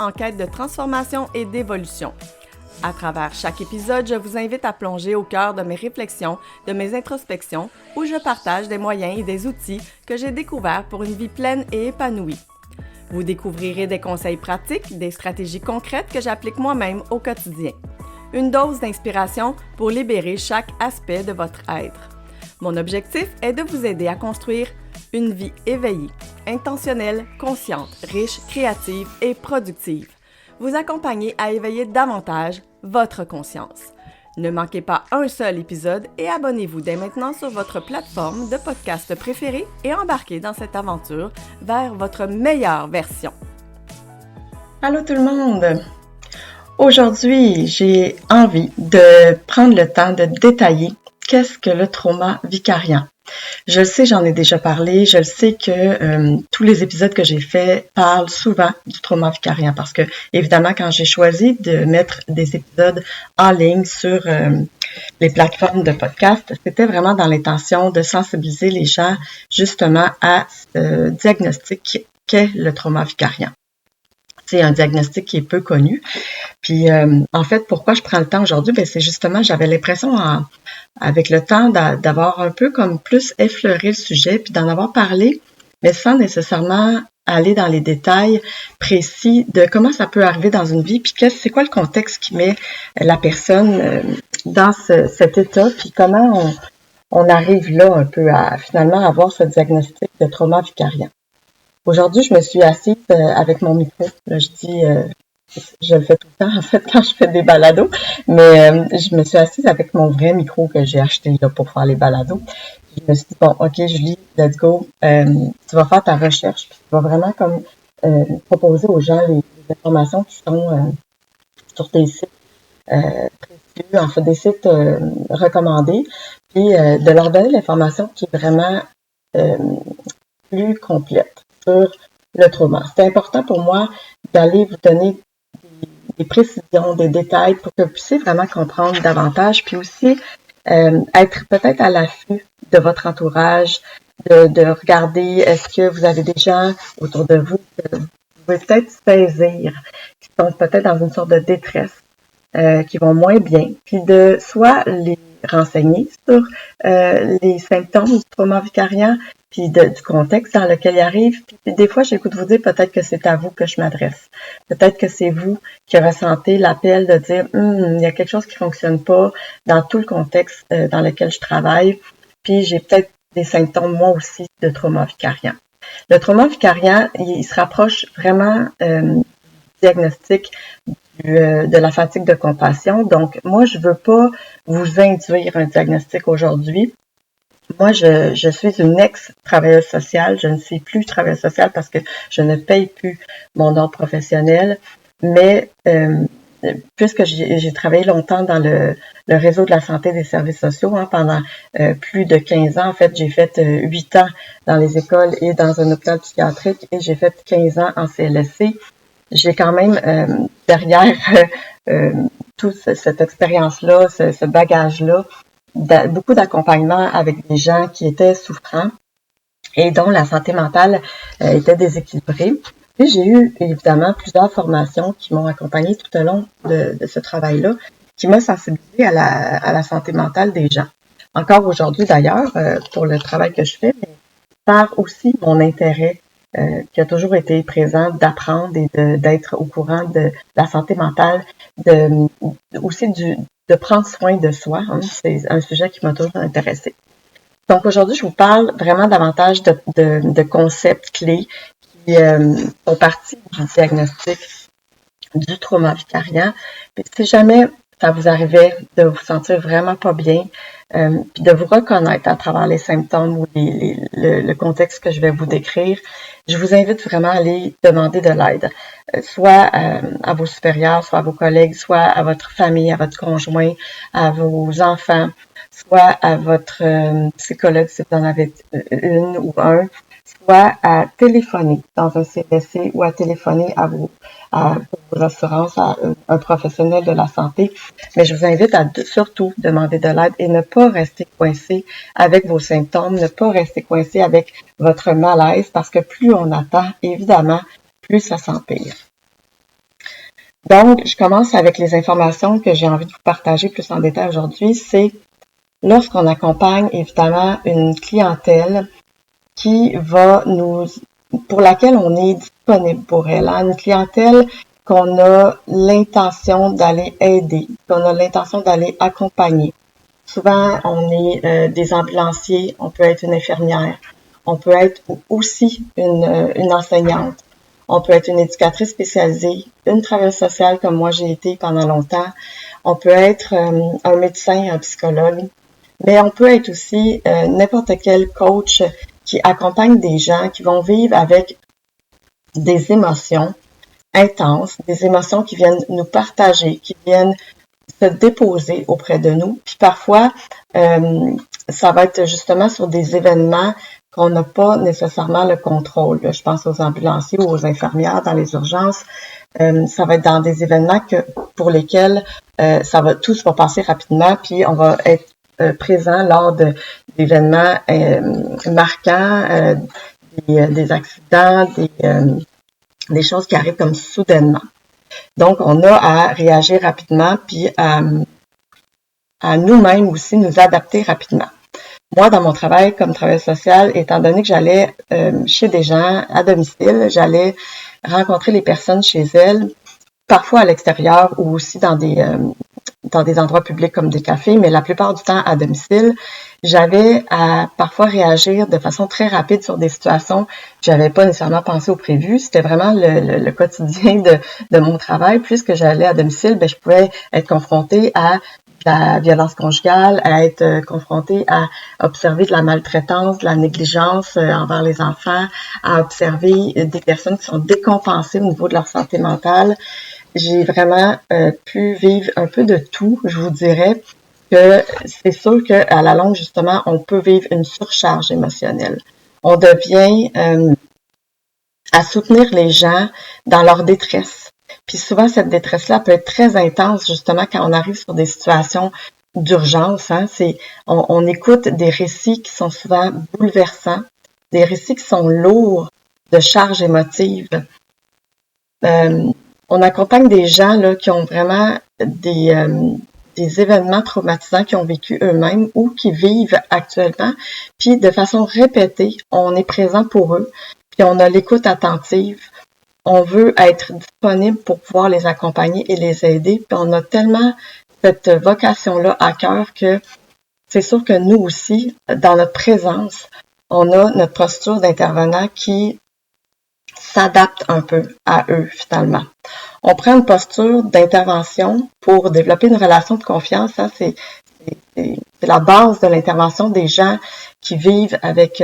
en quête de transformation et d'évolution. À travers chaque épisode, je vous invite à plonger au cœur de mes réflexions, de mes introspections, où je partage des moyens et des outils que j'ai découverts pour une vie pleine et épanouie. Vous découvrirez des conseils pratiques, des stratégies concrètes que j'applique moi-même au quotidien. Une dose d'inspiration pour libérer chaque aspect de votre être. Mon objectif est de vous aider à construire une vie éveillée, intentionnelle, consciente, riche, créative et productive. Vous accompagner à éveiller davantage votre conscience. Ne manquez pas un seul épisode et abonnez-vous dès maintenant sur votre plateforme de podcast préférée et embarquez dans cette aventure vers votre meilleure version. Allô tout le monde! Aujourd'hui, j'ai envie de prendre le temps de détailler qu'est-ce que le trauma vicariant. Je le sais, j'en ai déjà parlé, je le sais que tous les épisodes que j'ai faits parlent souvent du trauma vicariant parce que, évidemment, quand j'ai choisi de mettre des épisodes en ligne sur les plateformes de podcast, c'était vraiment dans l'intention de sensibiliser les gens justement à ce diagnostic qu'est le trauma vicariant. C'est un diagnostic qui est peu connu. Puis, en fait, pourquoi je prends le temps aujourd'hui? Ben, c'est justement, j'avais l'impression, avec le temps, d'avoir un peu comme plus effleuré le sujet, puis d'en avoir parlé, mais sans nécessairement aller dans les détails précis de comment ça peut arriver dans une vie, puis c'est quoi le contexte qui met la personne dans cet état, puis comment on arrive là un peu à finalement avoir ce diagnostic de trauma vicariant. Aujourd'hui, je me suis assise avec mon micro. Là, je le fais tout le temps, en fait, quand je fais des balados. Mais je me suis assise avec mon vrai micro que j'ai acheté là, pour faire les balados. Je me suis dit, bon, OK, Julie, let's go. Tu vas faire ta recherche. Puis tu vas vraiment comme proposer aux gens les informations qui sont sur des sites précieux, en fait, des sites recommandés. Puis de leur donner l'information qui est vraiment plus complète sur le trauma. C'est important pour moi d'aller vous donner des précisions, des détails pour que vous puissiez vraiment comprendre davantage, puis aussi être peut-être à l'affût de votre entourage, de regarder est-ce que vous avez des gens autour de vous que vous pouvez peut-être saisir, qui sont peut-être dans une sorte de détresse, qui vont moins bien, puis de soit les renseigner sur les symptômes du trauma vicariant, puis du contexte dans lequel il arrive. Puis des fois, j'écoute vous dire peut-être que c'est à vous que je m'adresse. Peut-être que c'est vous qui ressentez l'appel de dire il y a quelque chose qui fonctionne pas dans tout le contexte dans lequel je travaille. Puis j'ai peut-être des symptômes, moi aussi, de trauma vicariant. Le trauma vicariant, il se rapproche vraiment du diagnostic de la fatigue de compassion. Donc, moi, je veux pas vous induire un diagnostic aujourd'hui. Moi, je suis une ex-travailleuse sociale. Je ne suis plus travailleuse sociale parce que je ne paye plus mon ordre professionnel. Mais puisque j'ai travaillé longtemps dans le réseau de la santé et des services sociaux, pendant plus de 15 ans. En fait, j'ai fait 8 ans dans les écoles et dans un hôpital psychiatrique et j'ai fait 15 ans en CLSC. J'ai quand même derrière toute cette expérience-là, ce bagage-là, beaucoup d'accompagnement avec des gens qui étaient souffrants et dont la santé mentale était déséquilibrée. Puis j'ai eu évidemment plusieurs formations qui m'ont accompagnée tout au long de ce travail-là, qui m'a sensibilisée à la santé mentale des gens. Encore aujourd'hui d'ailleurs, pour le travail que je fais, mais par aussi mon intérêt qui a toujours été présent d'apprendre et d'être au courant de la santé mentale, aussi de prendre soin de soi. C'est un sujet qui m'a toujours intéressée. Donc aujourd'hui, je vous parle vraiment davantage de concepts clés qui font partie du diagnostic du trauma vicariant. Puis si jamais ça vous arrivait de vous sentir vraiment pas bien, puis de vous reconnaître à travers les symptômes ou le contexte que je vais vous décrire, je vous invite vraiment à aller demander de l'aide, soit à vos supérieurs, soit à vos collègues, soit à votre famille, à votre conjoint, à vos enfants, soit à votre psychologue si vous en avez une ou un, soit à téléphoner dans un CLSC ou à téléphoner pour vos assurances à un professionnel de la santé. Mais je vous invite à surtout demander de l'aide et ne pas rester coincé avec vos symptômes, ne pas rester coincé avec votre malaise parce que plus on attend, évidemment, plus ça s'empire. Donc, je commence avec les informations que j'ai envie de vous partager plus en détail aujourd'hui. C'est lorsqu'on accompagne évidemment une clientèle qui va pour laquelle on est disponible pour elle, hein, une clientèle qu'on a l'intention d'aller aider, qu'on a l'intention d'aller accompagner. Souvent, on est des ambulanciers, on peut être une infirmière, on peut être aussi une enseignante, on peut être une éducatrice spécialisée, une travailleuse sociale comme moi j'ai été pendant longtemps, on peut être un médecin, un psychologue, mais on peut être aussi n'importe quel coach qui accompagne des gens qui vont vivre avec des émotions intenses, des émotions qui viennent nous partager, qui viennent se déposer auprès de nous. Puis parfois, ça va être justement sur des événements qu'on n'a pas nécessairement le contrôle. Je pense aux ambulanciers ou aux infirmières dans les urgences. Ça va être dans des événements pour lesquels tout se va passer rapidement, puis on va être présent lors d'événements marquants, des accidents, des choses qui arrivent comme soudainement. Donc, on a à réagir rapidement, puis à nous-mêmes aussi nous adapter rapidement. Moi, dans mon travail comme travailleuse sociale, étant donné que j'allais chez des gens à domicile, j'allais rencontrer les personnes chez elles, parfois à l'extérieur ou aussi dans des endroits publics comme des cafés, mais la plupart du temps à domicile, j'avais à parfois réagir de façon très rapide sur des situations que j'avais pas nécessairement pensé au prévu. C'était vraiment le quotidien de mon travail. Puisque j'allais à domicile, je pouvais être confrontée à la violence conjugale, à être confrontée à observer de la maltraitance, de la négligence envers les enfants, à observer des personnes qui sont décompensées au niveau de leur santé mentale. J'ai vraiment pu vivre un peu de tout, je vous dirais que c'est sûr qu'à la longue, justement, on peut vivre une surcharge émotionnelle. On devient à soutenir les gens dans leur détresse. Puis souvent, cette détresse-là peut être très intense, justement, quand on arrive sur des situations d'urgence. Hein, on écoute des récits qui sont souvent bouleversants, des récits qui sont lourds de charges émotives. On accompagne des gens là qui ont vraiment des événements traumatisants qu'ils ont vécu eux-mêmes ou qui vivent actuellement. Puis de façon répétée, on est présent pour eux, puis on a l'écoute attentive. On veut être disponible pour pouvoir les accompagner et les aider. Puis on a tellement cette vocation-là à cœur que c'est sûr que nous aussi, dans notre présence, on a notre posture d'intervenant qui s'adapte un peu à eux finalement. On prend une posture d'intervention pour développer une relation de confiance. Ça, c'est la base de l'intervention des gens qui vivent avec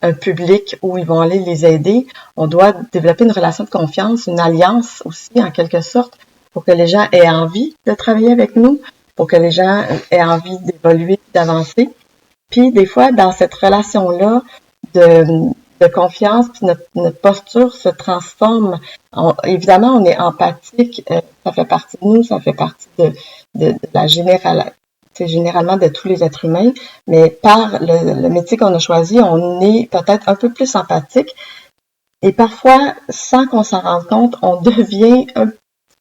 un public où ils vont aller les aider. On doit développer une relation de confiance, une alliance aussi en quelque sorte, pour que les gens aient envie de travailler avec nous, pour que les gens aient envie d'évoluer, d'avancer. Puis des fois, dans cette relation-là de confiance, puis notre posture se transforme. Évidemment, on est empathique, ça fait partie de nous, ça fait partie de la généralement de tous les êtres humains, mais par le métier qu'on a choisi, on est peut-être un peu plus empathique et parfois, sans qu'on s'en rende compte, on devient un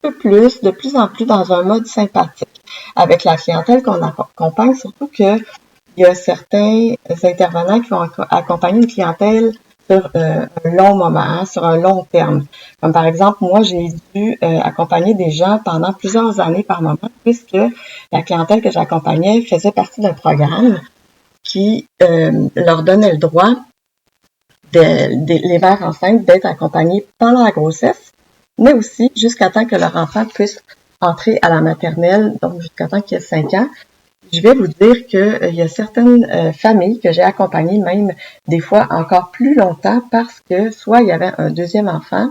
peu plus, de plus en plus dans un mode sympathique avec la clientèle qu'on accompagne, surtout que il y a certains intervenants qui vont accompagner une clientèle sur un long moment, hein, sur un long terme. Comme par exemple, moi, j'ai dû accompagner des gens pendant plusieurs années par moment, puisque la clientèle que j'accompagnais faisait partie d'un programme qui leur donnait le droit, les mères enceintes, d'être accompagnées pendant la grossesse, mais aussi jusqu'à temps que leur enfant puisse entrer à la maternelle, donc jusqu'à temps qu'il ait 5 ans. Je vais vous dire qu'il y a certaines familles que j'ai accompagnées, même des fois encore plus longtemps, parce que soit il y avait un deuxième enfant,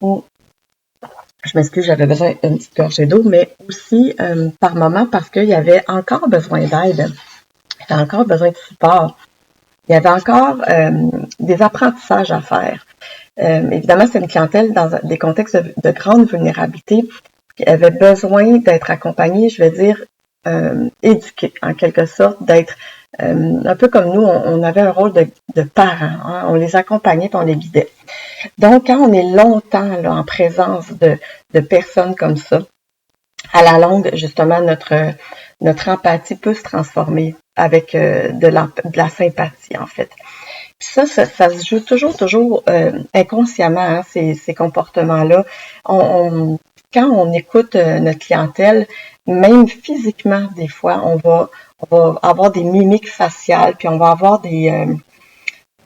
ou, je m'excuse, j'avais besoin d'une petite gorgée d'eau, mais aussi par moment parce qu'il y avait encore besoin d'aide, il y avait encore besoin de support, il y avait encore des apprentissages à faire. Évidemment, c'est une clientèle dans des contextes de grande vulnérabilité qui avait besoin d'être accompagnée, je vais dire, éduquée en quelque sorte, d'être un peu comme nous, on avait un rôle de parents, hein, on les accompagnait et on les guidait. Donc, quand on est longtemps là, en présence de personnes comme ça, à la longue, justement, notre empathie peut se transformer avec de la sympathie, en fait. Puis ça se joue toujours inconsciemment, hein, ces comportements-là. Quand on écoute notre clientèle, même physiquement, des fois, on va avoir des mimiques faciales, puis on va avoir des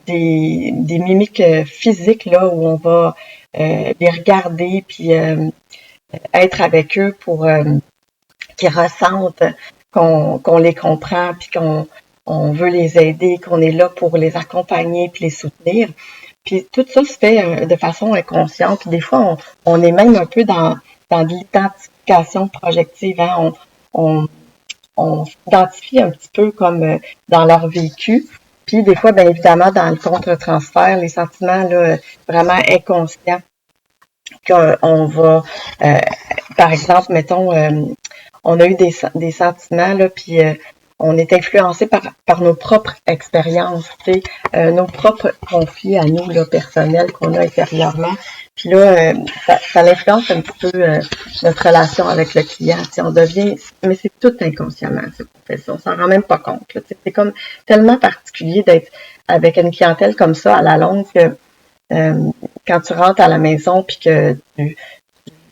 mimiques physiques là où on va les regarder, puis être avec eux pour qu'ils ressentent qu'on les comprend, puis qu'on veut les aider, qu'on est là pour les accompagner puis les soutenir. Puis tout ça se fait de façon inconsciente. Puis des fois, on est même un peu dans de l'identification projective. Hein? On s'identifie un petit peu comme dans leur vécu. Puis des fois, bien évidemment, dans le contre-transfert, les sentiments là, vraiment inconscients qu'on va, par exemple, mettons, on a eu des sentiments, là, puis on est influencé par nos propres expériences, tu sais, nos propres conflits à nous, là, personnels qu'on a intérieurement. Puis là, ça influence un petit peu notre relation avec le client. Tu sais, on devient, mais c'est tout inconsciemment, ce qu'on fait ça. On s'en rend même pas compte. Là, tu sais, c'est comme tellement particulier d'être avec une clientèle comme ça à la longue que quand tu rentres à la maison puis que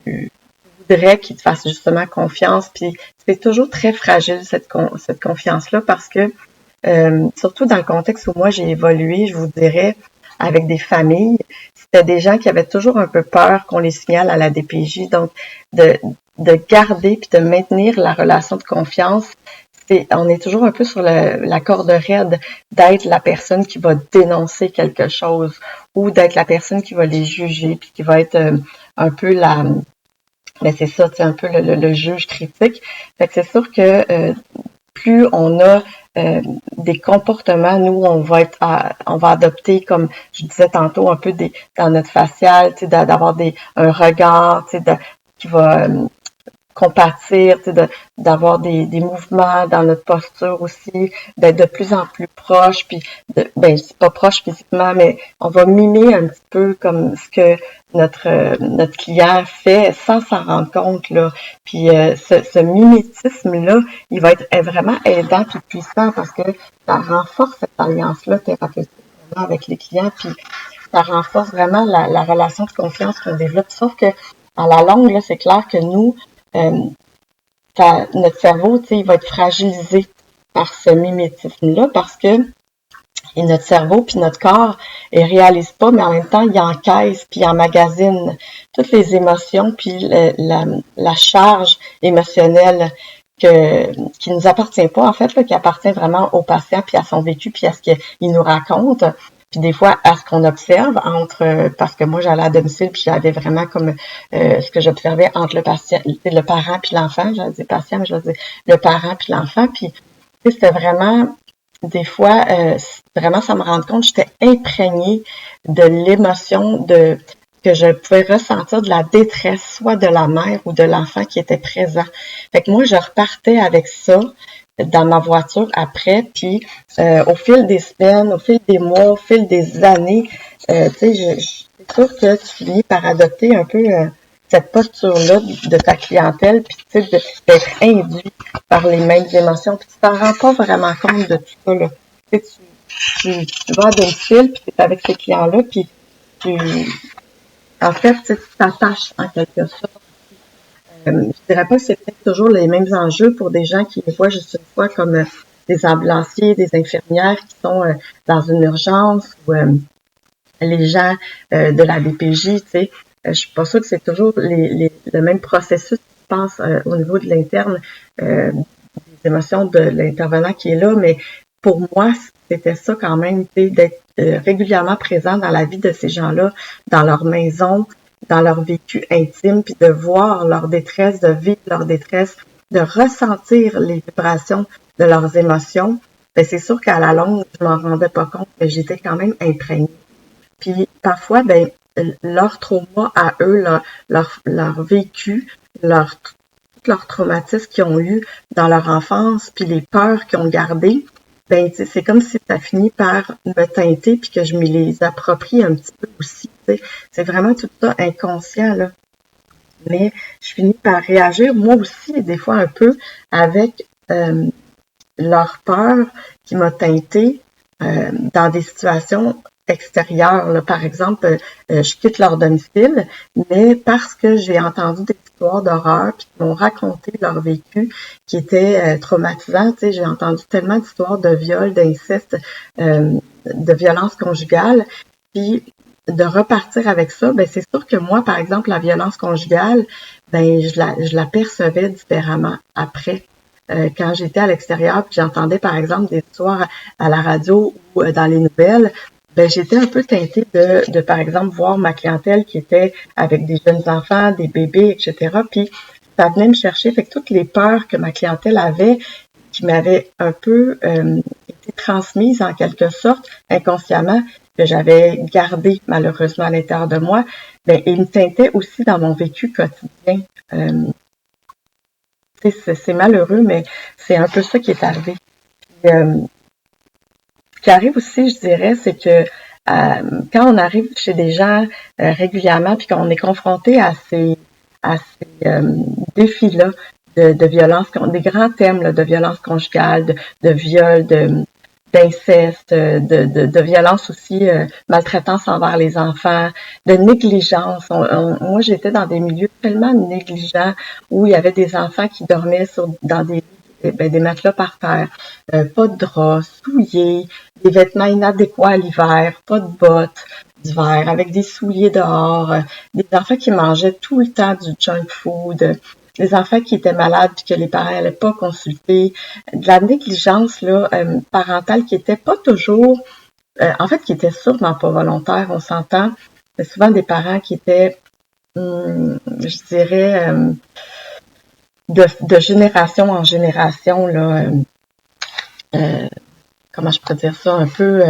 tu voudrais qu'ils te fassent justement confiance, puis c'est toujours très fragile cette confiance-là parce que surtout dans le contexte où moi j'ai évolué, je vous dirais, avec des familles, c'était des gens qui avaient toujours un peu peur qu'on les signale à la DPJ, donc de garder puis de maintenir la relation de confiance. On est toujours un peu sur la corde raide d'être la personne qui va dénoncer quelque chose ou d'être la personne qui va les juger puis qui va être un peu mais c'est ça, c'est un peu le juge critique. Fait que c'est sûr que plus on a des comportements, nous on va adopter, comme je disais tantôt, un peu dans notre facial, tu sais, d'avoir un regard, tu sais, qui va compatir, tu sais, d'avoir des mouvements dans notre posture aussi, d'être de plus en plus proche, puis ben c'est pas proche physiquement, mais on va mimer un petit peu comme ce que notre client fait sans s'en rendre compte là. Puis ce mimétisme-là, il va être vraiment aidant et puissant parce que ça renforce cette alliance-là thérapeutique avec les clients, puis ça renforce vraiment la relation de confiance qu'on développe. Sauf que à la longue, là, c'est clair que nous, notre cerveau, tu sais, il va être fragilisé par ce mimétisme-là parce que notre cerveau puis notre corps, il réalise pas, mais en même temps, il encaisse puis il emmagasine toutes les émotions puis la charge émotionnelle qui nous appartient pas, en fait, là, qui appartient vraiment au patient puis à son vécu puis à ce qu'il nous raconte. Puis des fois, à ce qu'on observe parce que moi, j'allais à domicile, puis j'avais vraiment comme ce que j'observais entre le parent puis l'enfant. J'allais dire patient, mais je vais dire le parent puis l'enfant. Puis c'était vraiment, des fois, vraiment, ça me rend compte, j'étais imprégnée de l'émotion que je pouvais ressentir de la détresse, soit de la mère ou de l'enfant qui était présent. Fait que moi, je repartais avec ça dans ma voiture après, puis au fil des semaines, au fil des mois, au fil des années, tu sais, c'est sûr que tu finis par adopter un peu cette posture-là de ta clientèle, puis tu sais, d'être induit par les mêmes émotions, puis tu t'en rends pas vraiment compte de tout ça, là. Tu sais, tu vas à domicile, puis tu es avec ces clients-là, puis en fait, tu t'attaches en quelque sorte. Je dirais pas que c'est peut-être toujours les mêmes enjeux pour des gens qui les voient juste une fois comme des ambulanciers, des infirmières qui sont dans une urgence ou les gens de la DPJ, tu sais. Je suis pas sûre que c'est toujours le même processus qui se passe au niveau de l'interne, des émotions de l'intervenant qui est là, mais pour moi, c'était ça quand même, tu sais, d'être régulièrement présent dans la vie de ces gens-là, dans leur maison, dans leur vécu intime, puis de voir leur détresse, de vivre leur détresse, de ressentir les vibrations de leurs émotions, ben c'est sûr qu'à la longue, je m'en rendais pas compte, mais j'étais quand même imprégnée. Puis parfois, ben leur trauma à eux, leur vécu, tout leur traumatisme qu'ils ont eu dans leur enfance, puis les peurs qu'ils ont gardées, ben c'est comme si ça finit par me teinter puis que je me les approprie un petit peu aussi. T'sais. C'est vraiment tout ça inconscient, là. Mais je finis par réagir, moi aussi, des fois un peu, avec leur peur qui m'a teintée dans des situations extérieures. Là. Par exemple, je quitte leur domicile, mais parce que j'ai entendu des histoires d'horreur puis qui m'ont raconté leur vécu qui était traumatisant. Tu sais, j'ai entendu tellement d'histoires de viol, d'inceste, de violence conjugale. Puis de repartir avec ça, ben c'est sûr que moi, par exemple, la violence conjugale, ben je la percevais différemment après. Quand j'étais à l'extérieur, puis j'entendais par exemple des histoires à la radio ou dans les nouvelles, ben j'étais un peu teintée de par exemple voir ma clientèle qui était avec des jeunes enfants, des bébés, etc. Puis ça venait me chercher, fait que toutes les peurs que ma clientèle avait, qui m'avaient un peu été transmises en quelque sorte inconsciemment, que j'avais gardé malheureusement à l'intérieur de moi, ben ils me teintaient aussi dans mon vécu quotidien. C'est malheureux, mais c'est un peu ça qui est arrivé. Puis, ce qui arrive aussi, je dirais, c'est que quand on arrive chez des gens régulièrement, puis qu'on est confronté à ces défis-là de violence, des grands thèmes là, de violence conjugale, de viol, d'inceste, de violence aussi, maltraitance envers les enfants, de négligence. Moi, j'étais dans des milieux tellement négligents où il y avait des enfants qui dormaient dans des matelas par terre, pas de draps, souliers, des vêtements inadéquats à l'hiver, pas de bottes d'hiver, avec des souliers dehors, des enfants qui mangeaient tout le temps du junk food, des enfants qui étaient malades puis que les parents n'allaient pas consulter, de la négligence là, parentale qui était pas toujours, en fait qui était sûrement pas volontaire, on s'entend, c'est souvent des parents qui étaient, je dirais, de génération en génération, là, comment je pourrais dire ça, un peu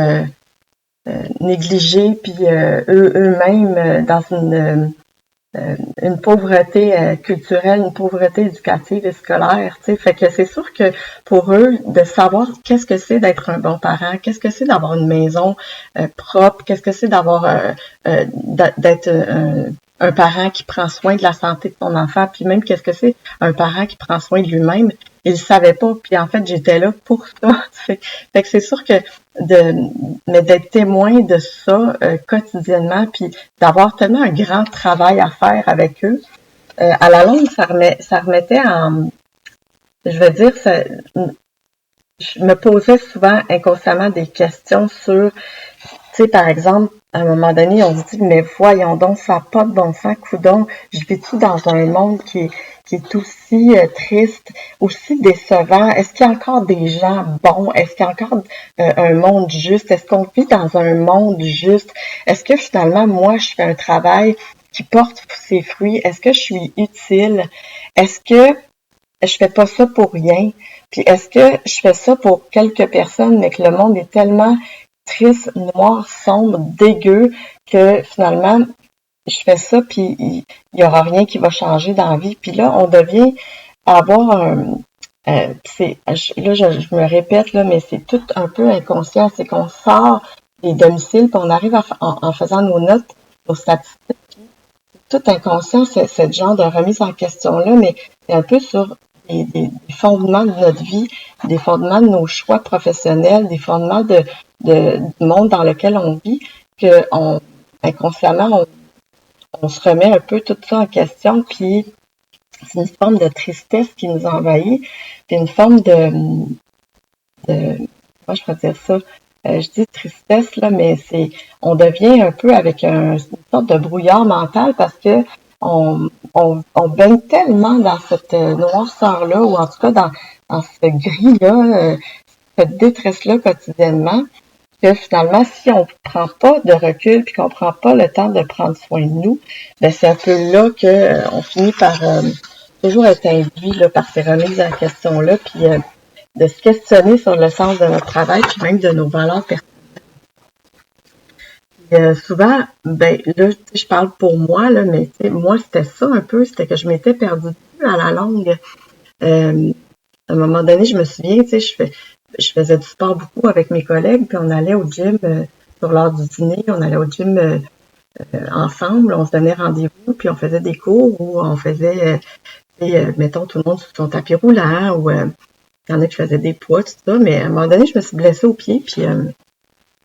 négligés, puis eux-mêmes dans une pauvreté culturelle, une pauvreté éducative et scolaire, tu sais. Fait que c'est sûr que pour eux, de savoir qu'est-ce que c'est d'être un bon parent, qu'est-ce que c'est d'avoir une maison propre, qu'est-ce que c'est d'avoir d'être un parent qui prend soin de la santé de son enfant, puis même qu'est-ce que c'est un parent qui prend soin de lui-même, il ne savait pas, puis en fait, j'étais là pour ça. Fait que c'est sûr que mais d'être témoin de ça quotidiennement, puis d'avoir tellement un grand travail à faire avec eux, à la longue, ça remettait en, je veux dire, je me posais souvent inconsciemment des questions sur, tu sais, par exemple, à un moment donné, on se dit, mais voyons donc, ça n'a pas de bon sens, coudonc, je vis-tu dans un monde qui est aussi triste, aussi décevant? Est-ce qu'il y a encore des gens bons? Est-ce qu'il y a encore un monde juste? Est-ce qu'on vit dans un monde juste? Est-ce que finalement, moi, je fais un travail qui porte ses fruits? Est-ce que je suis utile? Est-ce que je fais pas ça pour rien? Puis est-ce que je fais ça pour quelques personnes, mais que le monde est tellement triste, noir, sombre, dégueu, que finalement, je fais ça, puis il y aura rien qui va changer dans la vie. Puis là, on devient avoir là, je me répète, là, mais c'est tout un peu inconscient. C'est qu'on sort des domiciles, puis on arrive en faisant nos notes, nos statistiques, tout inconscient, c'est ce genre de remise en question-là, mais c'est un peu sur des fondements de notre vie, des fondements de nos choix professionnels, des fondements du monde dans lequel on vit, que inconsciemment, on se remet un peu tout ça en question, puis c'est une forme de tristesse qui nous envahit, puis une forme comment je pourrais dire ça, je dis tristesse, là, mais on devient un peu avec une sorte de brouillard mental parce que on baigne tellement dans cette noirceur-là, ou en tout cas dans ce gris-là, cette détresse-là quotidiennement, que finalement, si on prend pas de recul puis qu'on prend pas le temps de prendre soin de nous, ben c'est un peu là que on finit par toujours être induit là, par ces remises en question-là, puis de se questionner sur le sens de notre travail, puis même de nos valeurs personnelles. Souvent, ben là, je parle pour moi, là, mais moi, c'était ça un peu, c'était que je m'étais perdue à la longue. À un moment donné, je me souviens, je faisais du sport beaucoup avec mes collègues, puis on allait au gym sur l'heure du dîner, on allait au gym ensemble, on se donnait rendez-vous, puis on faisait des cours où on faisait, mettons, tout le monde sur son tapis roulant, ou il y en a qui faisaient des poids, tout ça, mais à un moment donné, je me suis blessée au pied, puis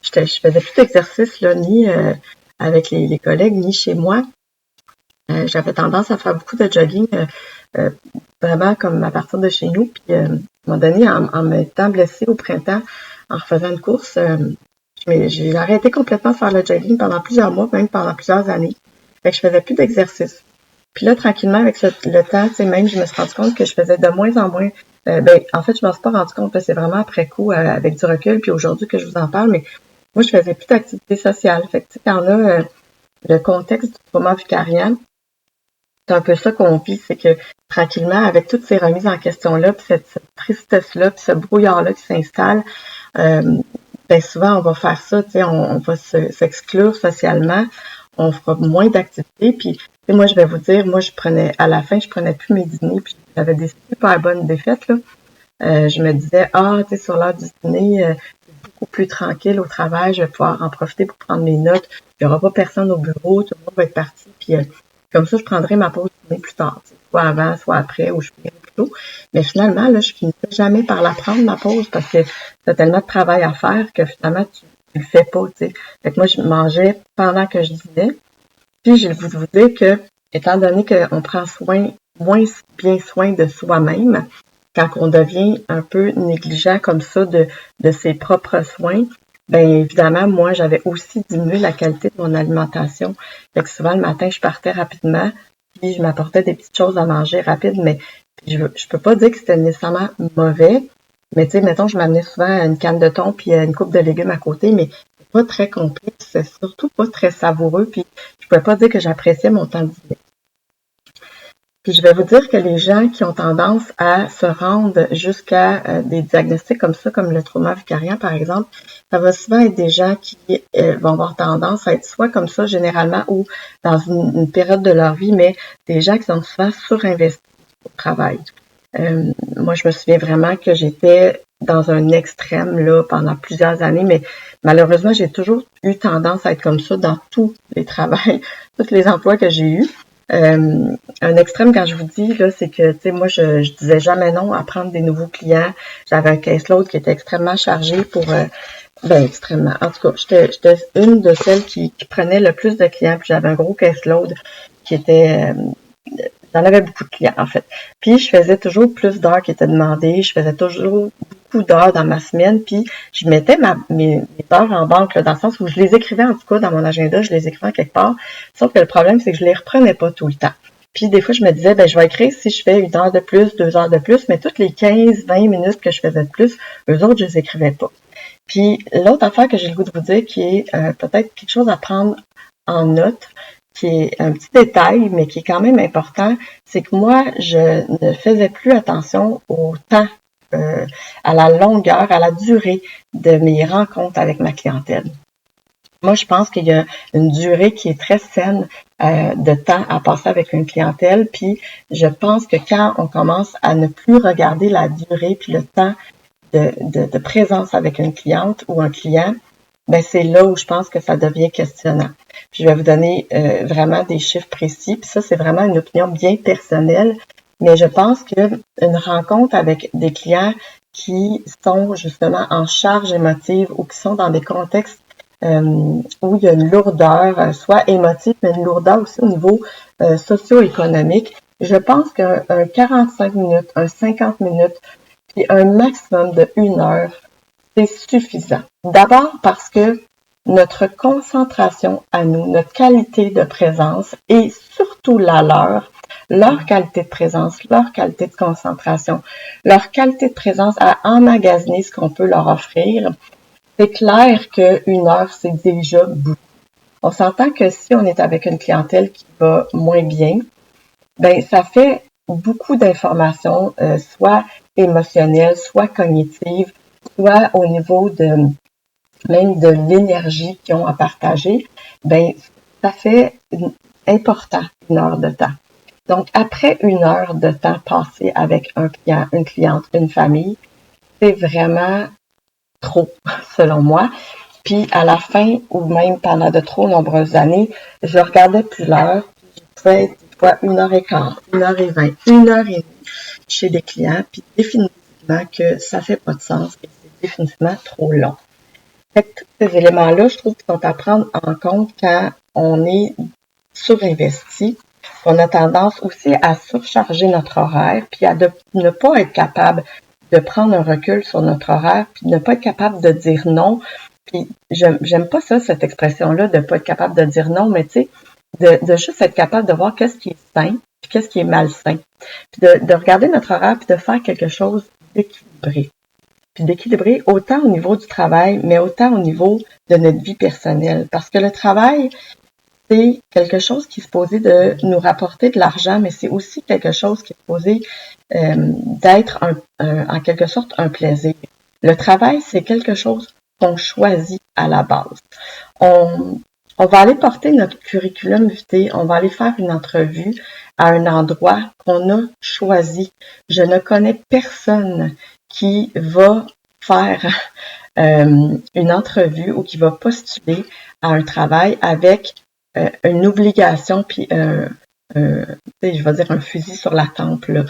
je faisais plus d'exercice, là, ni avec les collègues, ni chez moi. J'avais tendance à faire beaucoup de jogging, vraiment comme à partir de chez nous. Puis à un moment donné, en m'étant blessée au printemps, en refaisant une course, j'ai arrêté complètement de faire le jogging pendant plusieurs mois, même pendant plusieurs années. Fait que je faisais plus d'exercice. Puis là, tranquillement, avec le temps, tu sais, même, je me suis rendu compte que je faisais de moins en moins. En fait, je m'en suis pas rendu compte, c'est vraiment après coup, avec du recul, puis aujourd'hui que je vous en parle, mais moi, je faisais plus d'activité sociale. Fait que, tu sais, quand on a le contexte du trauma vicariant, c'est un peu ça qu'on vit, c'est que tranquillement, avec toutes ces remises en question-là, puis cette tristesse-là, puis ce brouillard-là qui s'installe, souvent, on va faire ça, tu sais, on va s'exclure socialement, on fera moins d'activités, puis moi, je vais vous dire, moi, à la fin, je prenais plus mes dîners, puis j'avais des super bonnes défaites, là. Je me disais, tu sais, sur l'heure du dîner, c'est beaucoup plus tranquille au travail, je vais pouvoir en profiter pour prendre mes notes, il n'y aura pas personne au bureau, tout le monde va être parti, puis comme ça, je prendrai ma pause dîner plus tard, soit avant, soit après, ou je finirai plus tôt. Mais finalement, là, je finissais jamais par la prendre, ma pause, parce que t'as tellement de travail à faire que finalement, tu le fais pas, tu sais. Fait que moi, je mangeais pendant que je dînais. Puis, je vais vous dire que, étant donné qu'on prend moins bien soin de soi-même, quand on devient un peu négligent comme ça de ses propres soins, évidemment, moi, j'avais aussi diminué la qualité de mon alimentation. Fait que souvent, le matin, je partais rapidement, puis je m'apportais des petites choses à manger rapides, mais je peux pas dire que c'était nécessairement mauvais, mais tu sais, mettons, je m'amenais souvent une canne de thon puis une coupe de légumes à côté, mais c'est pas très complexe, c'est surtout pas très savoureux, puis je pouvais pas dire que j'appréciais mon temps de dîner. Puis je vais vous dire que les gens qui ont tendance à se rendre jusqu'à des diagnostics comme ça, comme le trauma vicariant par exemple, ça va souvent être des gens qui vont avoir tendance à être soit comme ça généralement ou dans une période de leur vie, mais des gens qui sont souvent surinvestis au travail. Moi, je me souviens vraiment que j'étais dans un extrême là pendant plusieurs années, mais malheureusement, j'ai toujours eu tendance à être comme ça dans tous les travails, tous les emplois que j'ai eus. Un extrême, quand je vous dis, là, c'est que, tu sais, moi, je disais jamais non à prendre des nouveaux clients. J'avais un caseload qui était extrêmement chargé pour, extrêmement. En tout cas, j'étais une de celles qui prenait le plus de clients, puis j'avais un gros caseload qui était, j'en avais beaucoup de clients, en fait. Puis, je faisais toujours plus d'heures qui étaient demandées. Je faisais toujours beaucoup d'heures dans ma semaine. Puis, je mettais mes heures en banque, là, dans le sens où je les écrivais, en tout cas, dans mon agenda, je les écrivais en quelque part. Sauf que le problème, c'est que je les reprenais pas tout le temps. Puis, des fois, je me disais, je vais écrire si je fais 1 heure de plus, 2 heures de plus, mais toutes les 15, 20 minutes que je faisais de plus, eux autres, je les écrivais pas. Puis, l'autre affaire que j'ai le goût de vous dire, qui est peut-être quelque chose à prendre en note, qui est un petit détail, mais qui est quand même important, c'est que moi, je ne faisais plus attention au temps, à la longueur, à la durée de mes rencontres avec ma clientèle. Moi, je pense qu'il y a une durée qui est très saine de temps à passer avec une clientèle, puis je pense que quand on commence à ne plus regarder la durée puis le temps de présence avec une cliente ou un client, c'est là où je pense que ça devient questionnant. Puis je vais vous donner vraiment des chiffres précis. Puis ça, c'est vraiment une opinion bien personnelle. Mais je pense qu'une rencontre avec des clients qui sont justement en charge émotive ou qui sont dans des contextes où il y a une lourdeur, soit émotive, mais une lourdeur aussi au niveau socio-économique, je pense qu'un 45 minutes, un 50 minutes, puis un maximum de 1 heure, c'est suffisant. D'abord parce que notre concentration à nous, notre qualité de présence et surtout leur qualité de présence, leur qualité de concentration, leur qualité de présence à emmagasiner ce qu'on peut leur offrir, c'est clair que 1 heure, c'est déjà beaucoup. On s'entend que si on est avec une clientèle qui va moins bien, ça fait beaucoup d'informations, soit émotionnelles, soit cognitives, soit au niveau même de l'énergie qu'ils ont à partager, ça fait important 1 heure de temps. Donc, après 1 heure de temps passé avec un client, une cliente, une famille, c'est vraiment trop, selon moi. Puis à la fin, ou même pendant de trop nombreuses années, je regardais plus l'heure. Je pouvais être des fois 1h15, 1h20, 1h30 chez des clients, puis définitivement que ça fait pas de sens et c'est définitivement trop long. Fait que tous ces éléments-là, je trouve qu'ils sont à prendre en compte quand on est surinvesti. On a tendance aussi à surcharger notre horaire, puis à ne pas être capable de prendre un recul sur notre horaire, puis de ne pas être capable de dire non. Puis j'aime pas ça, cette expression-là, de ne pas être capable de dire non, mais tu sais, de juste être capable de voir qu'est-ce qui est sain, puis qu'est-ce qui est malsain. Puis de regarder notre horaire, puis de faire quelque chose d'équilibré. Puis d'équilibrer autant au niveau du travail, mais autant au niveau de notre vie personnelle. Parce que le travail, c'est quelque chose qui est supposé de nous rapporter de l'argent, mais c'est aussi quelque chose qui est supposé d'être en quelque sorte un plaisir. Le travail, c'est quelque chose qu'on choisit à la base. On va aller porter notre curriculum vitae, on va aller faire une entrevue à un endroit qu'on a choisi. Je ne connais personne qui va faire une entrevue ou qui va postuler à un travail avec une obligation, puis je vais dire un fusil sur la tempe. Là.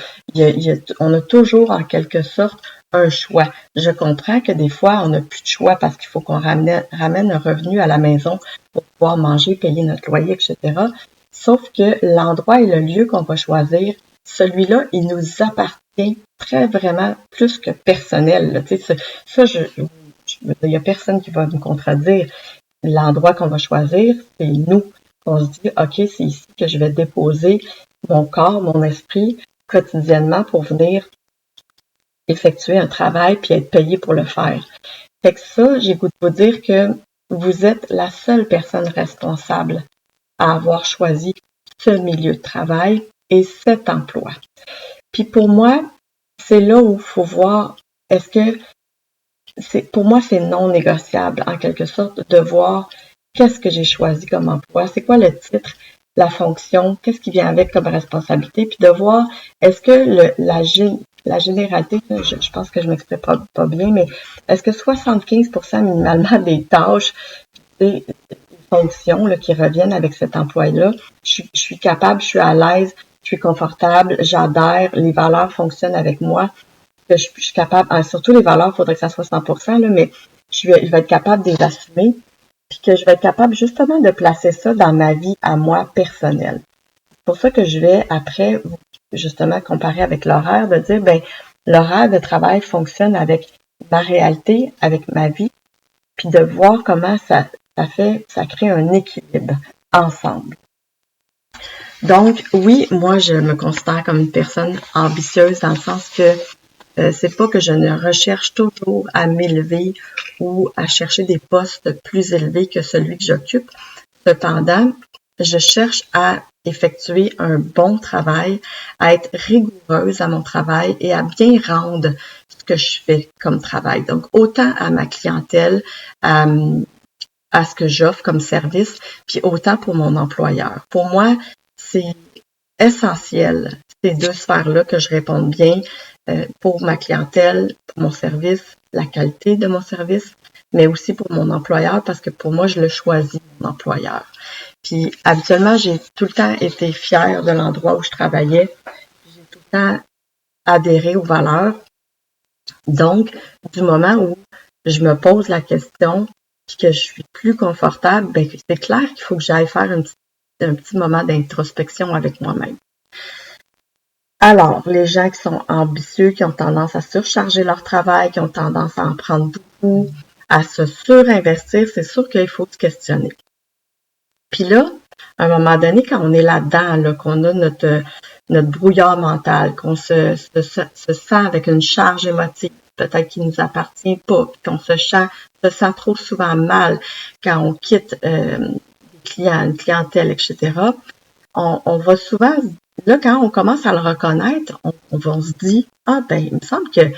On a toujours en quelque sorte un choix. Je comprends que des fois, on n'a plus de choix parce qu'il faut qu'on ramène un revenu à la maison pour pouvoir manger, payer notre loyer, etc. Sauf que l'endroit et le lieu qu'on va choisir, celui-là, il nous appartient très vraiment plus que personnel. Là. Ça, il n'y a personne qui va nous contredire. L'endroit qu'on va choisir, c'est nous. On se dit, OK, c'est ici que je vais déposer mon corps, mon esprit quotidiennement pour venir effectuer un travail puis être payé pour le faire. Fait que ça, j'ai goût de vous dire que vous êtes la seule personne responsable à avoir choisi ce milieu de travail et cet emploi. Puis pour moi, c'est là où il faut voir, est-ce que pour moi, c'est non négociable, en quelque sorte, de voir qu'est-ce que j'ai choisi comme emploi, c'est quoi le titre, la fonction, qu'est-ce qui vient avec comme responsabilité, puis de voir, est-ce que la généralité, je pense que je m'exprime pas bien, mais est-ce que 75% minimalement des tâches, des fonctions là, qui reviennent avec cet emploi-là, je suis capable, je suis à l'aise, je suis confortable, j'adhère, les valeurs fonctionnent avec moi, que je suis capable, surtout les valeurs, il faudrait que ça soit 100%, là, mais je vais être capable de les assumer, puis que je vais être capable justement de placer ça dans ma vie à moi personnelle. C'est pour ça que je vais après justement comparer avec l'horaire, de dire, ben l'horaire de travail fonctionne avec ma réalité, avec ma vie, puis de voir comment ça crée un équilibre ensemble. Donc, oui, moi, je me considère comme une personne ambitieuse dans le sens que c'est pas que je ne recherche toujours à m'élever ou à chercher des postes plus élevés que celui que j'occupe. Cependant, je cherche à effectuer un bon travail, à être rigoureuse à mon travail et à bien rendre ce que je fais comme travail. Donc, autant à ma clientèle, à ce que j'offre comme service, puis autant pour mon employeur. Pour moi, c'est essentiel, ces deux sphères-là, que je réponde bien pour ma clientèle, pour mon service, la qualité de mon service, mais aussi pour mon employeur, parce que pour moi, je le choisis, mon employeur. Puis, habituellement, j'ai tout le temps été fière de l'endroit où je travaillais. J'ai tout le temps adhéré aux valeurs. Donc, du moment où je me pose la question puis que je suis plus confortable, ben c'est clair qu'il faut que j'aille faire un petit moment d'introspection avec moi-même. Alors, les gens qui sont ambitieux, qui ont tendance à surcharger leur travail, qui ont tendance à en prendre beaucoup, à se surinvestir, c'est sûr qu'il faut se questionner. Puis là, à un moment donné, quand on est là-dedans, là, qu'on a notre brouillard mental, qu'on se sent avec une charge émotive, peut-être qui nous appartient pas, qu'on se sent trop souvent mal quand on quitte des clients, une clientèle, etc., on va souvent, là, quand on commence à le reconnaître, on se dit, ah ben, il me semble que, tu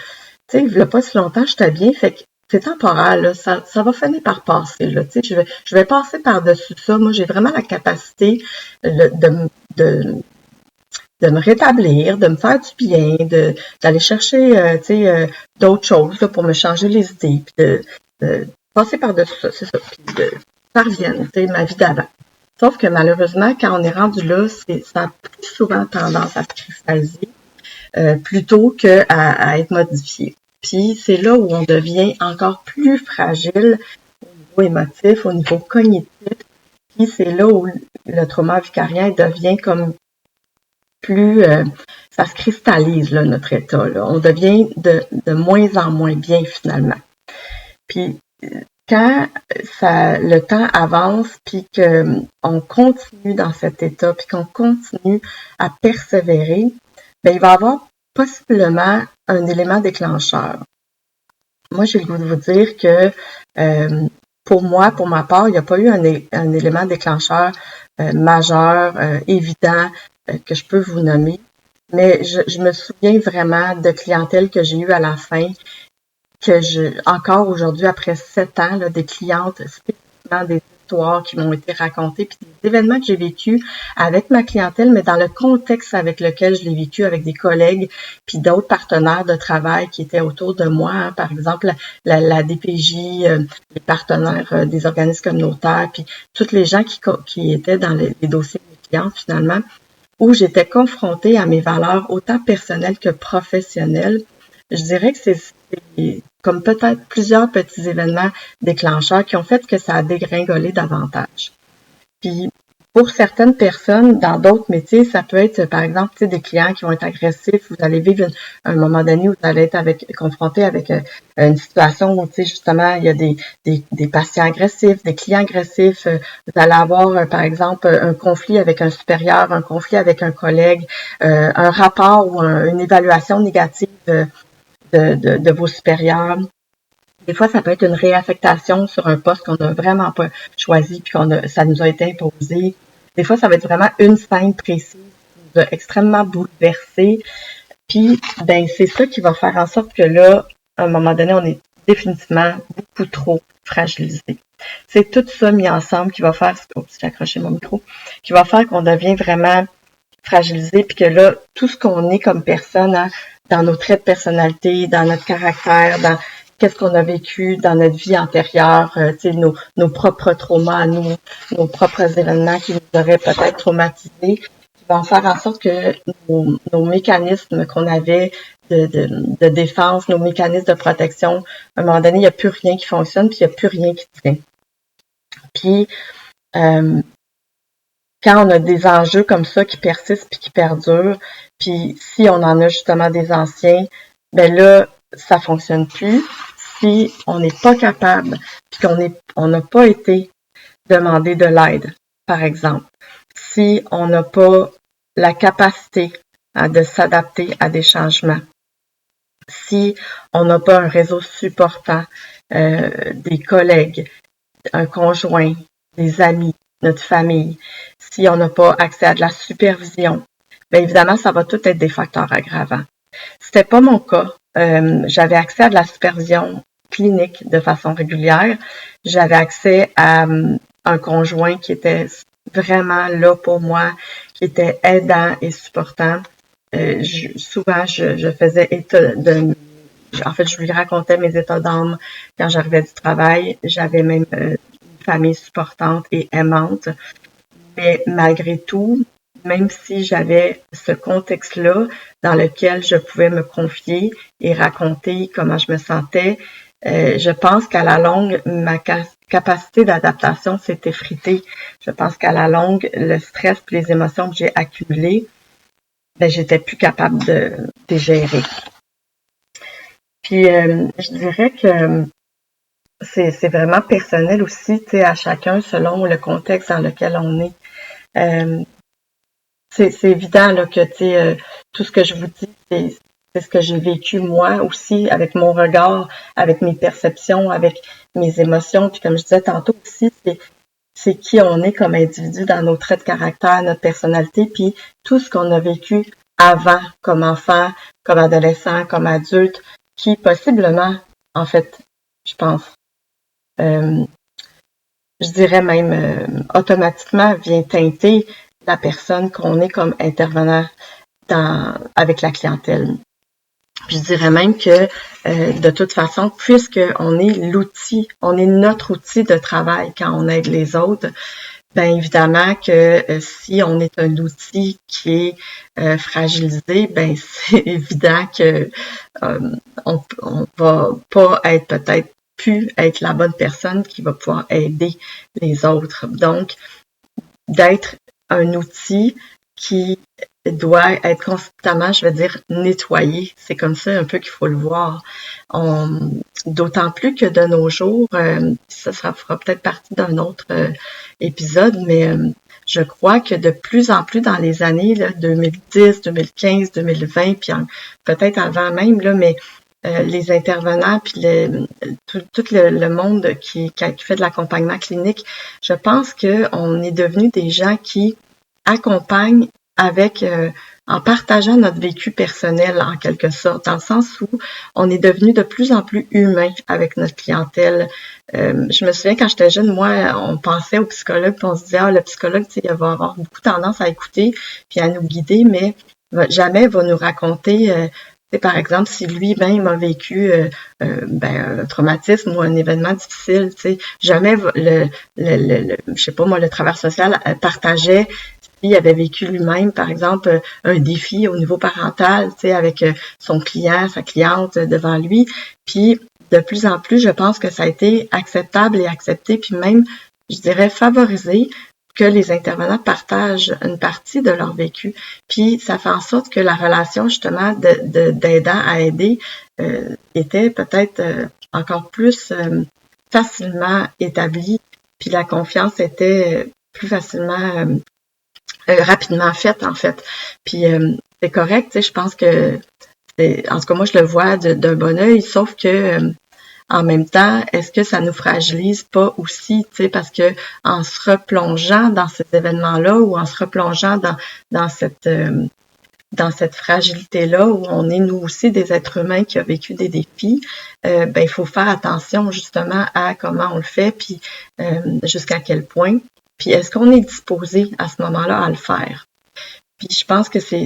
sais, il n'y a pas si longtemps, j'étais bien, fait que c'est temporaire, là, ça va finir par passer, là, tu sais, je vais passer par-dessus ça. Moi, j'ai vraiment la capacité me rétablir, de me faire du bien, d'aller chercher d'autres choses là, pour me changer les idées, puis de passer par-dessus ça, c'est ça, puis de parvienne, ma vie d'avant. Sauf que malheureusement, quand on est rendu là, ça a plus souvent tendance à se cristalliser plutôt qu'à être modifié. Puis c'est là où on devient encore plus fragile au niveau émotif, au niveau cognitif. Puis c'est là où le trauma vicarien devient comme plus... ça se cristallise, là, notre état. Là. On devient de moins en moins bien, finalement. Puis quand le temps avance, puis qu'on continue dans cet état, puis qu'on continue à persévérer, bien, il va y avoir possiblement un élément déclencheur. Moi, j'ai le goût de vous dire que pour ma part, il n'y a pas eu un élément déclencheur majeur, évident, que je peux vous nommer. Mais je me souviens vraiment de clientèle que j'ai eue à la fin, encore aujourd'hui, après 7 ans, là, des clientes, spécifiquement des histoires qui m'ont été racontées, puis des événements que j'ai vécus avec ma clientèle, mais dans le contexte avec lequel je l'ai vécu avec des collègues, puis d'autres partenaires de travail qui étaient autour de moi, hein, par exemple la DPJ, les partenaires des organismes communautaires, puis tous les gens qui étaient dans les dossiers de mes clientes finalement, où j'étais confrontée à mes valeurs autant personnelles que professionnelles. Je dirais que c'est comme peut-être plusieurs petits événements déclencheurs qui ont fait que ça a dégringolé davantage. Puis, pour certaines personnes, dans d'autres métiers, ça peut être, par exemple, des clients qui vont être agressifs. Vous allez vivre un moment donné où vous allez être confronté avec une situation où, justement, il y a des patients agressifs, des clients agressifs. Vous allez avoir, par exemple, un conflit avec un supérieur, un conflit avec un collègue, un rapport ou une évaluation négative de vos supérieurs. Des fois, ça peut être une réaffectation sur un poste qu'on n'a vraiment pas choisi puis ça nous a été imposé. Des fois, ça va être vraiment une scène précise qui nous a extrêmement bouleversé. Puis, ben, c'est ça qui va faire en sorte que là, à un moment donné, on est définitivement beaucoup trop fragilisé. C'est tout ça mis ensemble qui va faire, j'ai accroché mon micro, qui va faire qu'on devient vraiment fragilisé puis que là, tout ce qu'on est comme personne, hein, dans nos traits de personnalité, dans notre caractère, dans qu'est-ce qu'on a vécu dans notre vie antérieure, nos propres traumas à nous, nos propres événements qui nous auraient peut-être traumatisés, qui vont faire en sorte que nos mécanismes qu'on avait de défense, nos mécanismes de protection, à un moment donné, il n'y a plus rien qui fonctionne, puis il n'y a plus rien qui tient. Puis, quand on a des enjeux comme ça qui persistent puis qui perdurent, puis si on en a justement des anciens, ben là, ça fonctionne plus. Si on n'est pas capable, puis on n'a pas été demandé de l'aide, par exemple. Si on n'a pas la capacité de s'adapter à des changements. Si on n'a pas un réseau supportant, des collègues, un conjoint, des amis, notre famille, si on n'a pas accès à de la supervision, bien évidemment, ça va tout être des facteurs aggravants. C'était pas mon cas. J'avais accès à de la supervision clinique de façon régulière. J'avais accès à un conjoint qui était vraiment là pour moi, qui était aidant et supportant. Souvent, je faisais état en fait, je lui racontais mes états d'âme quand j'arrivais du travail. J'avais même une famille supportante et aimante. Mais malgré tout, même si j'avais ce contexte-là dans lequel je pouvais me confier et raconter comment je me sentais, je pense qu'à la longue, ma capacité d'adaptation s'est effritée. Je pense qu'à la longue, le stress et les émotions que j'ai accumulées, ben, j'étais plus capable de les gérer. Puis, je dirais que c'est vraiment personnel aussi, tu sais, à chacun selon le contexte dans lequel on est. C'est évident là, que tout ce que je vous dis, c'est ce que j'ai vécu moi aussi, avec mon regard, avec mes perceptions, avec mes émotions. Puis comme je disais tantôt aussi, c'est qui on est comme individu dans nos traits de caractère, notre personnalité, puis tout ce qu'on a vécu avant, comme enfant, comme adolescent, comme adulte, qui possiblement, en fait, je pense, je dirais même automatiquement vient teinter la personne qu'on est comme intervenant avec la clientèle. Puis je dirais même que de toute façon, puisqu'on est l'outil, on est notre outil de travail quand on aide les autres, bien évidemment que si on est un outil qui est fragilisé, ben c'est évident que on va pas être peut-être pu être la bonne personne qui va pouvoir aider les autres. Donc, d'être un outil qui doit être constamment, je veux dire, nettoyé. C'est comme ça un peu qu'il faut le voir. D'autant plus que de nos jours, ça fera peut-être partie d'un autre épisode, mais je crois que de plus en plus dans les années là, 2010, 2015, 2020, puis peut-être avant même, là, mais les intervenants puis tout le monde qui fait de l'accompagnement clinique, je pense qu'on est devenu des gens qui accompagnent avec en partageant notre vécu personnel en quelque sorte, dans le sens où on est devenu de plus en plus humain avec notre clientèle. Je me souviens quand j'étais jeune, moi, on pensait au psychologue, puis on se disait le psychologue, tu sais, il va avoir beaucoup tendance à écouter puis à nous guider, mais jamais va nous raconter par exemple, si lui-même a vécu un traumatisme ou un événement difficile, jamais je sais pas moi, le travailleur social partageait s'il avait vécu lui-même, par exemple, un défi au niveau parental, avec son client, sa cliente devant lui. Puis de plus en plus, je pense que ça a été acceptable et accepté, puis même, je dirais, favorisé que les intervenants partagent une partie de leur vécu. Puis ça fait en sorte que la relation justement d'aidant à aider était peut-être encore plus facilement établie. Puis la confiance était plus facilement, rapidement faite en fait. Puis c'est correct, je pense que, en tout cas moi je le vois d'un bon œil, sauf que en même temps, est-ce que ça nous fragilise pas aussi, parce que en se replongeant dans ces événements-là ou en se replongeant dans cette fragilité-là où on est nous aussi des êtres humains qui ont vécu des défis, il faut faire attention justement à comment on le fait, puis jusqu'à quel point. Puis est-ce qu'on est disposé à ce moment-là à le faire? Puis je pense que c'est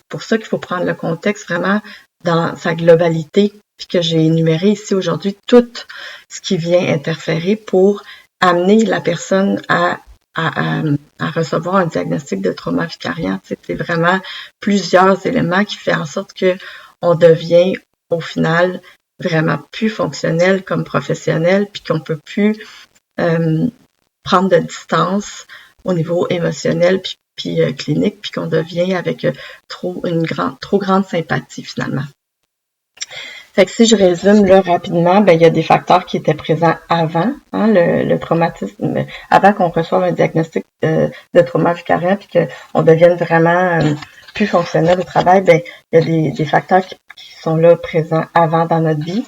pour ça qu'il faut prendre le contexte vraiment dans sa globalité, puis que j'ai énuméré ici aujourd'hui tout ce qui vient interférer pour amener la personne à recevoir un diagnostic de trauma vicariant. C'est vraiment plusieurs éléments qui font en sorte que on devient au final vraiment plus fonctionnel comme professionnel, puis qu'on peut plus prendre de distance au niveau émotionnel puis clinique, puis qu'on devient avec trop grande sympathie finalement. Fait que si je résume là rapidement, il y a des facteurs qui étaient présents avant, le traumatisme, avant qu'on reçoive un diagnostic de trauma vicariant puis qu'on devienne vraiment plus fonctionnel au travail, il y a des facteurs qui sont là présents avant dans notre vie.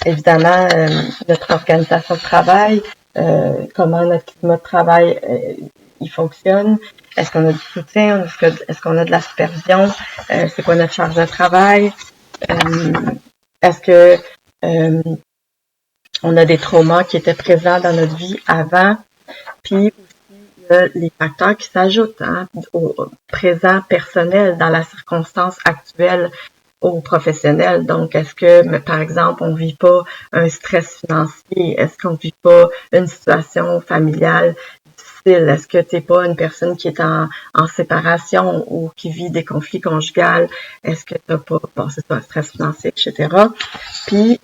Évidemment, notre organisation de travail, comment notre climat de travail il fonctionne, est-ce qu'on a du soutien, est-ce qu'on a de la supervision, c'est quoi notre charge de travail, est-ce que on a des traumas qui étaient présents dans notre vie avant, puis aussi il y a les facteurs qui s'ajoutent au présent personnel dans la circonstance actuelle au professionnel. Donc, est-ce que, par exemple, on vit pas un stress financier? Est-ce qu'on vit pas une situation familiale difficile? Est-ce que t'es pas une personne qui est en séparation ou qui vit des conflits conjugaux? Est-ce que t'as pas, c'est pas un stress financier, etc. Puis,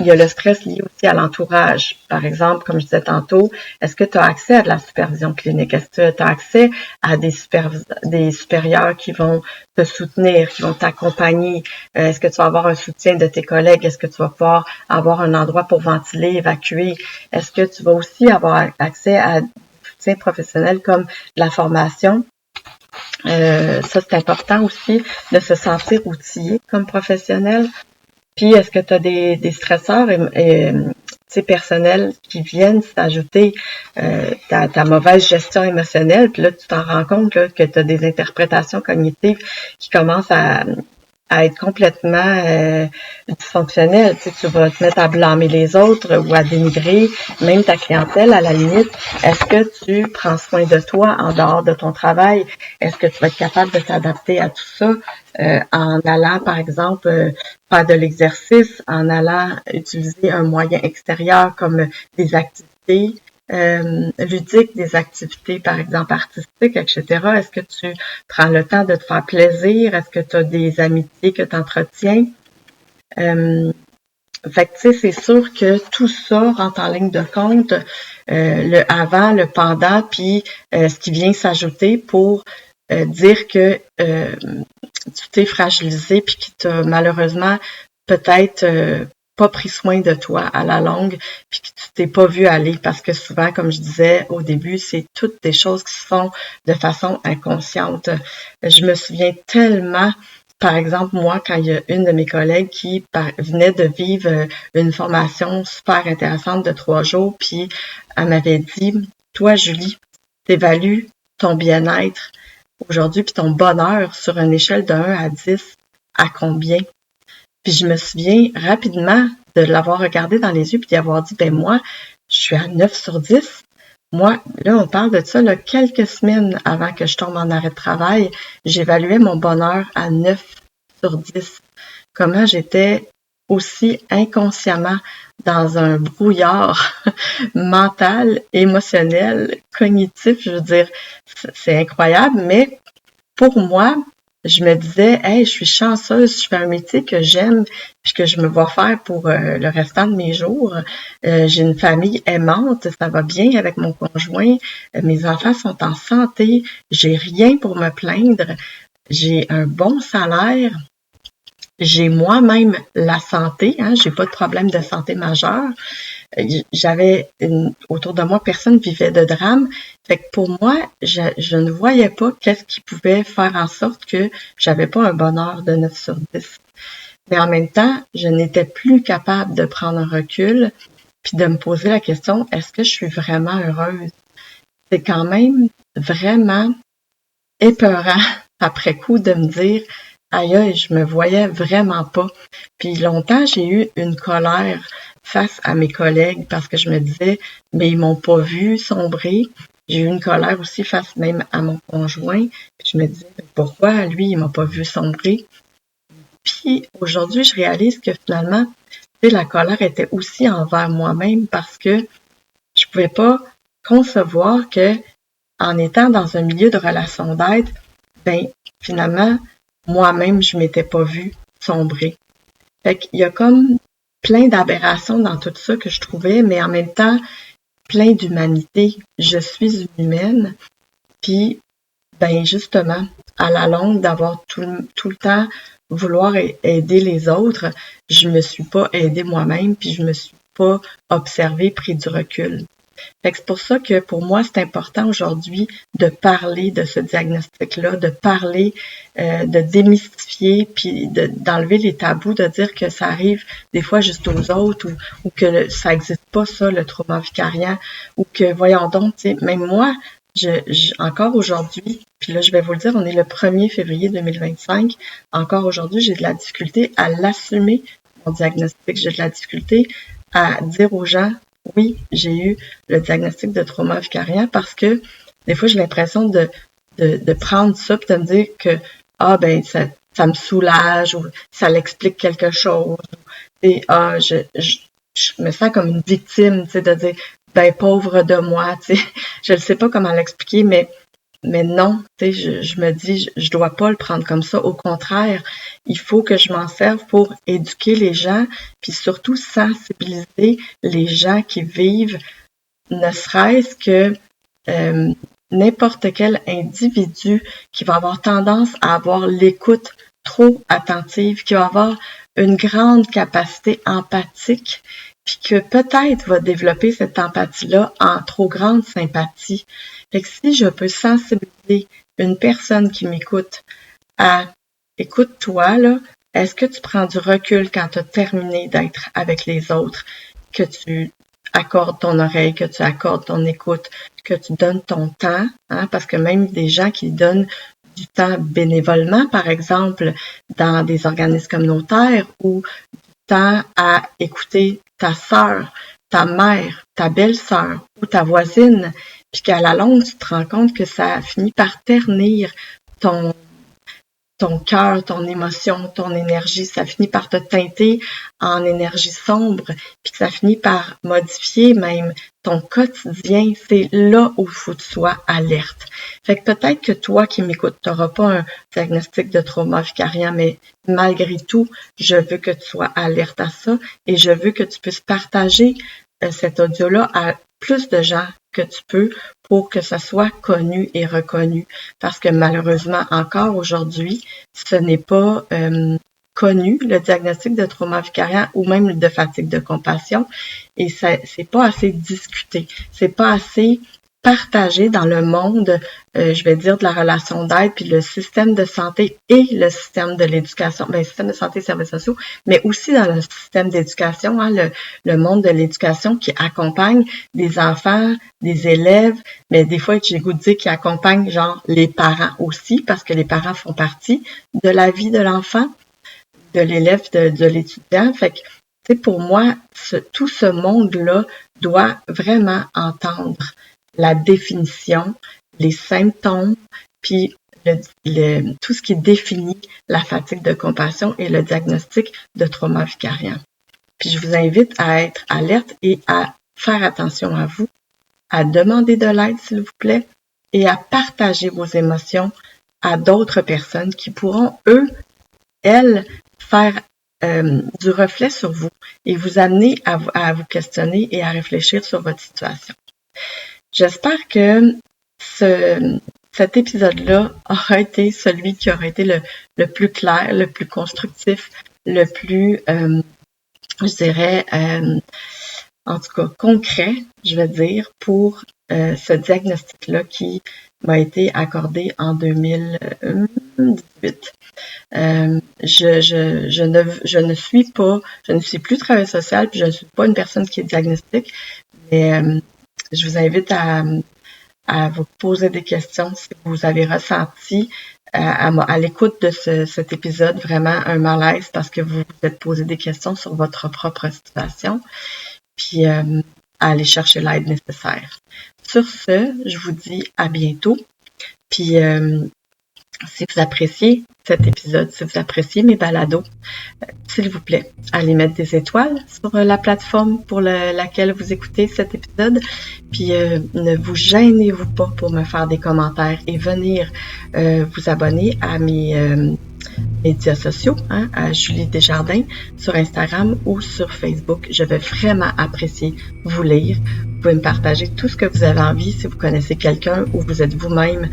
il y a le stress lié aussi à l'entourage. Par exemple, comme je disais tantôt, est-ce que tu as accès à de la supervision clinique? Est-ce que tu as accès à des supérieurs qui vont te soutenir, qui vont t'accompagner? Est-ce que tu vas avoir un soutien de tes collègues? Est-ce que tu vas pouvoir avoir un endroit pour ventiler, évacuer? Est-ce que tu vas aussi avoir accès à du soutien professionnel comme la formation? Ça, c'est important aussi de se sentir outillé comme professionnel. Puis, est-ce que tu as des stresseurs personnels qui viennent s'ajouter ta mauvaise gestion émotionnelle? Puis là, tu t'en rends compte là, que tu as des interprétations cognitives qui commencent à à être complètement dysfonctionnel. Tu sais, tu vas te mettre à blâmer les autres ou à dénigrer même ta clientèle à la limite. Est-ce que tu prends soin de toi en dehors de ton travail? Est-ce que tu vas être capable de t'adapter à tout ça en allant, par exemple, faire de l'exercice, en allant utiliser un moyen extérieur comme des activités ludiques, des activités, par exemple, artistiques, etc. Est-ce que tu prends le temps de te faire plaisir? Est-ce que tu as des amitiés que tu entretiens? Fait que, tu sais, c'est sûr que tout ça rentre en ligne de compte, le avant, le pendant, puis ce qui vient s'ajouter pour dire que tu t'es fragilisé puis que tu as malheureusement peut-être pas pris soin de toi à la longue, puis que tu t'es pas vu aller, parce que souvent, comme je disais au début, c'est toutes des choses qui se font de façon inconsciente. Je me souviens tellement, par exemple, moi, quand il y a une de mes collègues qui venait de vivre une formation super intéressante de 3 jours, puis elle m'avait dit, toi, Julie, t'évalues ton bien-être aujourd'hui, puis ton bonheur sur une échelle de 1 à 10, à combien? Puis je me souviens rapidement de l'avoir regardé dans les yeux puis d'y avoir dit, ben moi, je suis à 9 sur 10. Moi, là, on parle de ça, là, quelques semaines avant que je tombe en arrêt de travail, j'évaluais mon bonheur à 9 sur 10. Comment j'étais aussi inconsciemment dans un brouillard mental, émotionnel, cognitif, je veux dire, c'est incroyable, mais pour moi, je me disais, hey, je suis chanceuse, je fais un métier que j'aime puis que je me vois faire pour le restant de mes jours. J'ai une famille aimante, ça va bien avec mon conjoint, mes enfants sont en santé, j'ai rien pour me plaindre, j'ai un bon salaire, j'ai moi-même la santé, hein, j'ai pas de problème de santé majeur. Autour de moi, personne vivait de drame. Fait que pour moi, je ne voyais pas qu'est-ce qui pouvait faire en sorte que j'avais pas un bonheur de 9 sur 10. Mais en même temps, je n'étais plus capable de prendre un recul puis de me poser la question, est-ce que je suis vraiment heureuse? C'est quand même vraiment épeurant après coup de me dire, aïe, aïe, je me voyais vraiment pas. Puis longtemps, j'ai eu une colère face à mes collègues parce que je me disais, mais ils m'ont pas vu sombrer. J'ai eu une colère aussi face même à mon conjoint. Puis je me disais, pourquoi lui, il m'a pas vu sombrer? Puis aujourd'hui, je réalise que finalement, tu sais, la colère était aussi envers moi-même parce que je pouvais pas concevoir que en étant dans un milieu de relation d'aide, ben finalement, moi-même, je m'étais pas vue sombrer. Fait qu'il y a comme plein d'aberrations dans tout ça que je trouvais, mais en même temps, plein d'humanité. Je suis humaine, puis, ben justement, à la longue, d'avoir tout le temps vouloir aider les autres, je me suis pas aidée moi-même, puis je me suis pas observée, pris du recul. Fait que c'est pour ça que pour moi, c'est important aujourd'hui de parler de ce diagnostic-là, de parler, de démystifier, puis d'enlever les tabous, de dire que ça arrive des fois juste aux autres ou que ça n'existe pas, ça, le trauma vicariant, ou que, voyons donc, tu sais, même moi, encore aujourd'hui, puis là, je vais vous le dire, on est le 1er février 2025, encore aujourd'hui, j'ai de la difficulté à l'assumer, mon diagnostic, j'ai de la difficulté à dire aux gens, oui, j'ai eu le diagnostic de trauma vicariant parce que des fois, j'ai l'impression de prendre ça et de me dire que ça me soulage ou ça l'explique quelque chose. Et je me sens comme une victime, tu sais, de dire ben pauvre de moi, tu sais. Je ne sais pas comment l'expliquer, mais non, tu sais, je me dis, je dois pas le prendre comme ça. Au contraire, il faut que je m'en serve pour éduquer les gens, puis surtout sensibiliser les gens qui vivent, ne serait-ce que n'importe quel individu qui va avoir tendance à avoir l'écoute trop attentive, qui va avoir une grande capacité empathique, puis que peut-être va développer cette empathie-là en trop grande sympathie. Fait que si je peux sensibiliser une personne qui m'écoute à « écoute-toi, là, est-ce que tu prends du recul quand tu as terminé d'être avec les autres, que tu accordes ton oreille, que tu accordes ton écoute, que tu donnes ton temps, hein, parce que même des gens qui donnent du temps bénévolement, par exemple, dans des organismes communautaires, ou du temps à écouter ta sœur, ta mère, ta belle-sœur ou ta voisine, puis qu'à la longue, tu te rends compte que ça finit par ternir ton cœur, ton émotion, ton énergie, ça finit par te teinter en énergie sombre, puis que ça finit par modifier même ton quotidien, c'est là où il faut que tu sois alerte. Fait que peut-être que toi qui m'écoutes, tu n'auras pas un diagnostic de trauma vicariant, mais malgré tout, je veux que tu sois alerte à ça et je veux que tu puisses partager cet audio-là à plus de gens que tu peux pour que ça soit connu et reconnu. Parce que malheureusement, encore aujourd'hui, ce n'est pas connu, le diagnostic de trauma vicariant ou même de fatigue de compassion. Et c'est pas assez discuté. C'est pas assez partagé dans le monde, je vais dire, de la relation d'aide, puis le système de santé et le système de l'éducation, le système de santé et services sociaux, mais aussi dans le système d'éducation, le monde de l'éducation qui accompagne des enfants, des élèves, mais des fois, j'ai goût de dire qui accompagne genre les parents aussi, parce que les parents font partie de la vie de l'enfant, de l'élève, de l'étudiant. Fait que, pour moi, tout ce monde-là doit vraiment entendre la définition, les symptômes, puis tout ce qui définit la fatigue de compassion et le diagnostic de trauma vicariant. Puis je vous invite à être alerte et à faire attention à vous, à demander de l'aide s'il vous plaît, et à partager vos émotions à d'autres personnes qui pourront, elles, faire du reflet sur vous et vous amener à vous questionner et à réfléchir sur votre situation. J'espère que cet épisode-là aura été celui qui aura été le plus clair, le plus constructif, le plus, je dirais, en tout cas concret, je vais dire, pour ce diagnostic-là qui m'a été accordé en 2018. Je ne suis plus travailleuse sociale, puis je ne suis pas une personne qui est diagnostique, mais je vous invite à vous poser des questions si vous avez ressenti à l'écoute de cet épisode vraiment un malaise parce que vous vous êtes posé des questions sur votre propre situation, puis à aller chercher l'aide nécessaire. Sur ce, je vous dis à bientôt, puis si vous appréciez cet épisode, si vous appréciez mes balados, s'il vous plaît, allez mettre des étoiles sur la plateforme pour laquelle vous écoutez cet épisode. Puis ne vous gênez-vous pas pour me faire des commentaires et venir vous abonner à mes médias sociaux, à Julie Desjardins sur Instagram ou sur Facebook. Je vais vraiment apprécier vous lire. Vous pouvez me partager tout ce que vous avez envie si vous connaissez quelqu'un ou vous êtes vous-même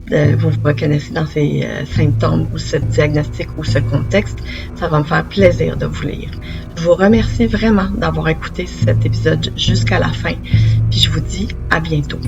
vous vous reconnaissez dans ces symptômes ou ce diagnostic ou ce contexte, ça va me faire plaisir de vous lire. Je vous remercie vraiment d'avoir écouté cet épisode jusqu'à la fin, puis je vous dis à bientôt.